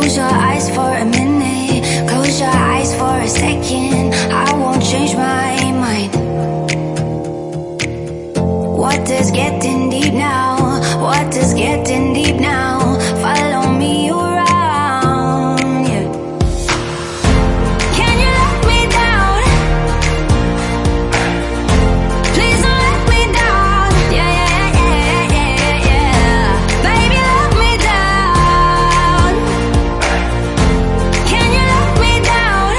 Close your eyes for a minute, close your eyes for a second. I won't change my mind. What is getting deep now? What is getting deep now? Follow me around, yeah. Can you let me down? Please don't let me down. Yeah, yeah, yeah, yeah, yeah. Baby, let me down. Can you let me down?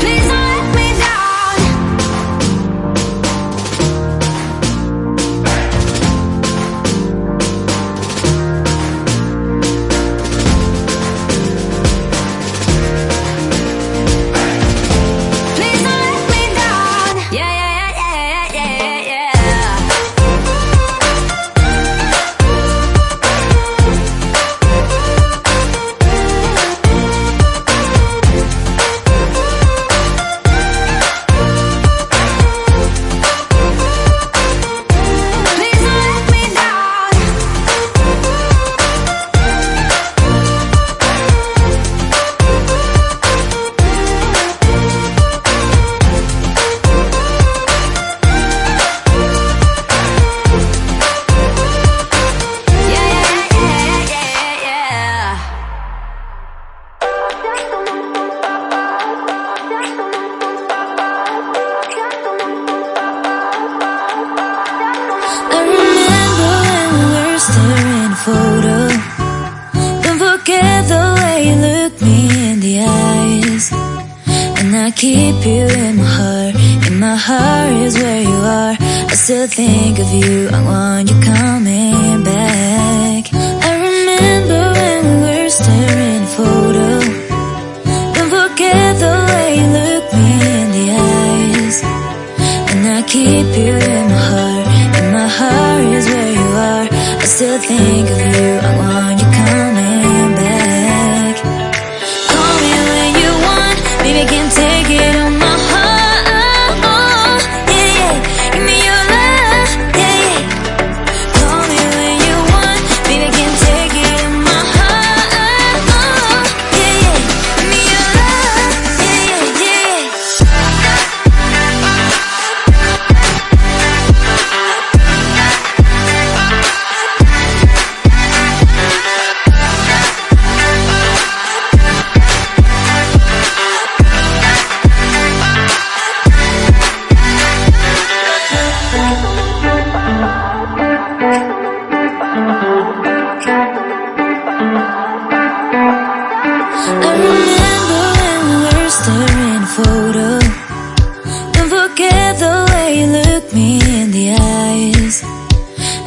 Please don't let me down. Please don't let me down. Yeah, yeah, yeah, yeah, yeah, yeah. Please don't let me down. Yeah, yeah, yeah, yeah, yeah. I remember when we were staring at a photo. Don't forget the way you look me in the eyes. And I keep you in my heart. In my heart is where you are. I still think of you. I want you coming back. I remember when we were staring at a photo. Don't forget the way you look me in the eyes. And I keep you in my heart. In my heart is where you are. I still think of you. I want you coming back. Call me when you want. Baby, I can't take it on my heart. Yeah, yeah. Give me your love. Yeah, yeah. Call me when you want. Baby, I can't take it on my heart. Yeah, yeah. Give me your love. Yeah, yeah, yeah. I remember when we were staring at a photo. Don't forget the way you look me in the eyes.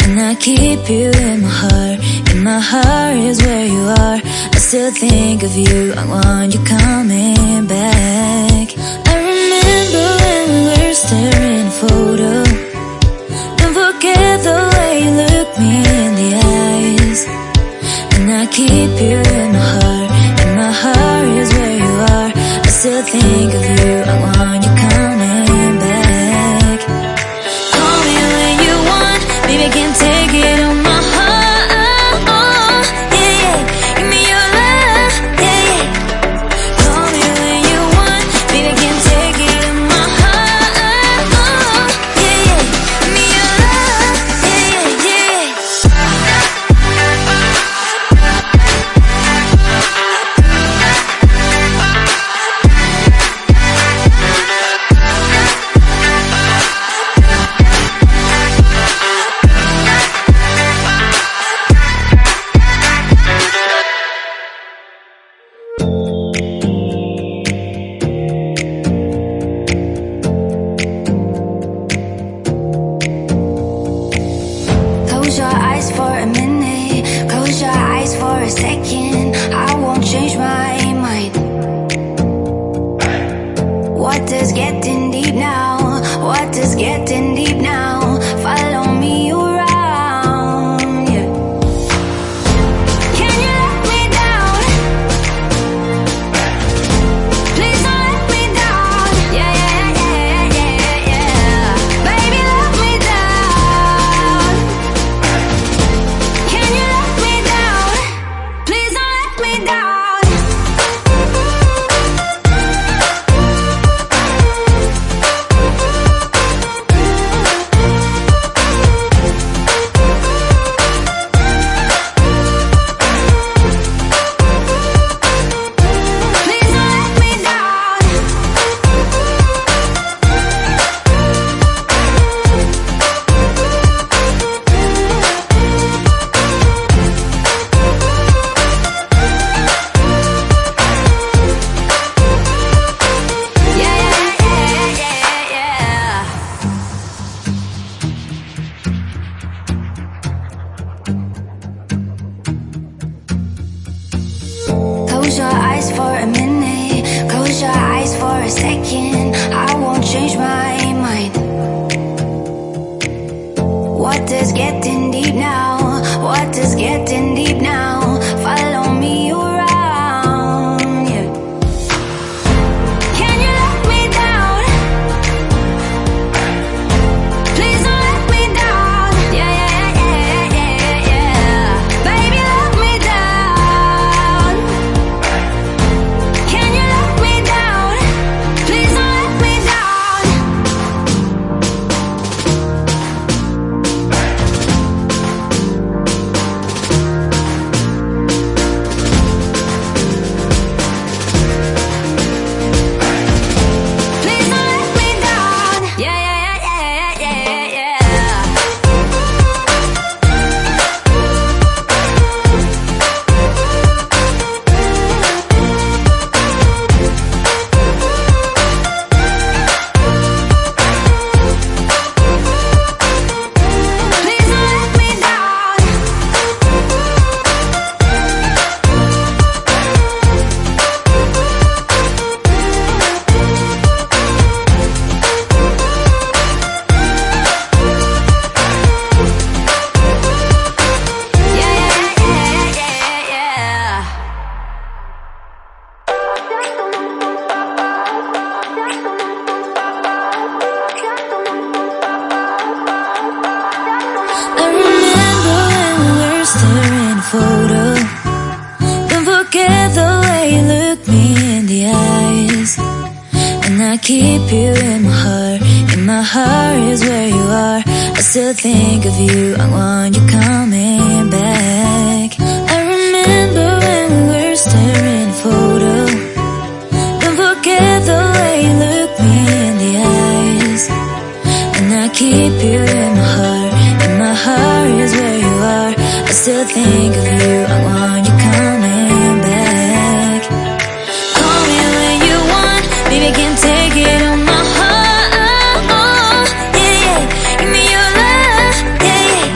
And I keep you in my heart. In my heart is where you are. I still think of you. I want you coming back. I remember when we were staring at a photo. Don't forget the way you look me in the eyes. And I keep you in my heart. In my heart is where you are. I still think of you. I want you coming back. Call me when you want. Baby, I can't take it on my heart. Yeah, yeah. Give me your love. Yeah, yeah. Call me when you want. Baby, I can't take it on my heart. Yeah, yeah. Give me your love. Yeah, yeah, yeah. Close your eyes for a minute, close your eyes for a second. I won't change my mind. What is getting deep now? What is getting deep now? Follow me around, yeah. Can you let me down? Please don't let me down. Yeah, yeah, yeah, yeah, yeah. Baby, let me down. Can you let me down? Please don't let me down. Please don't let me down. Yeah, yeah, yeah, yeah, yeah, yeah. Please don't let me down. Yeah, yeah, yeah, yeah, yeah. I remember when we were staring at a photo. Don't forget the way you look me in the eyes. And I keep you in my heart. In my heart is where you are. I still think of you. I want you coming back. I remember when we were staring at a photo. Don't forget the way you look me in the eyes. And I keep you in my heart. In my heart is where you are. I still think of you. I want you coming back. Call me when you want. Baby, I can take it on my heart. Yeah, yeah. Give me your love. Yeah, yeah.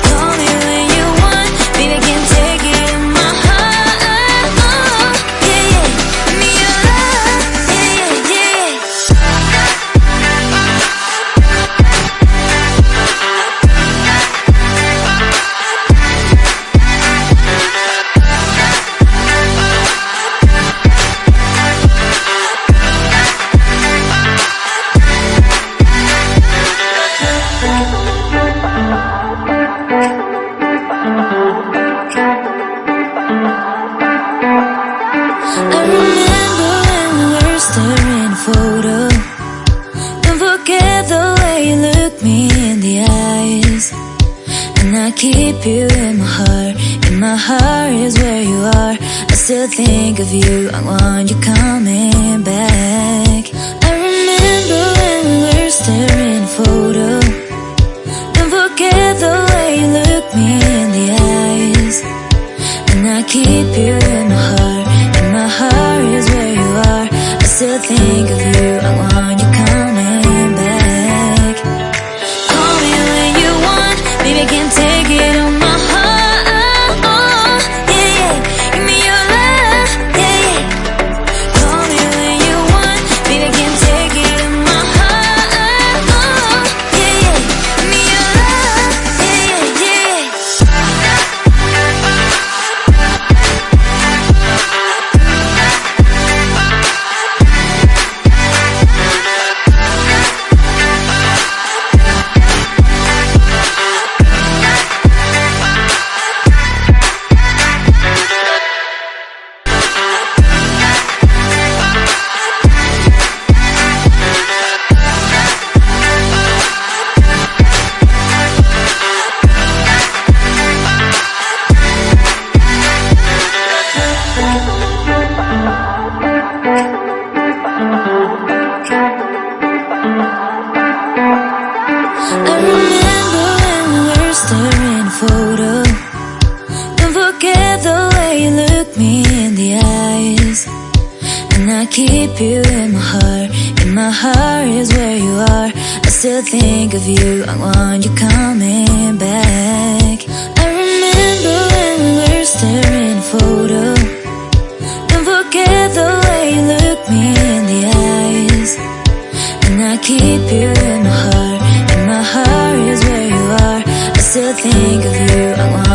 Call me when you want. Baby, I can take it on my heart. Yeah, yeah. Give me your love. Yeah, yeah, yeah. I remember when we were staring at a photo. Don't forget the way you look me in the eyes. And I keep you in my heart. In my heart is where you are. I still think of you. I want you coming back. I remember when we were staring at a photo. Don't forget the way you look me in the eyes. And I keep you in my heart. In my heart is where you are. I still think of you. I want you coming back. Call me when you want. Baby, I can take it on my heart. Yeah, yeah. Give me your love. Yeah, yeah. Call me when you want. Baby, I can take it on my heart. Yeah, yeah. Give me your love. Yeah, yeah, yeah. I remember when we were staring at a photo. Don't forget the way you look me in the eyes. And I keep you in my heart. In my heart is where you are. I still think of you. I want you coming back. I remember when we were staring at a photo. I keep you in my heart, and my heart is where you are. I still think of you, I want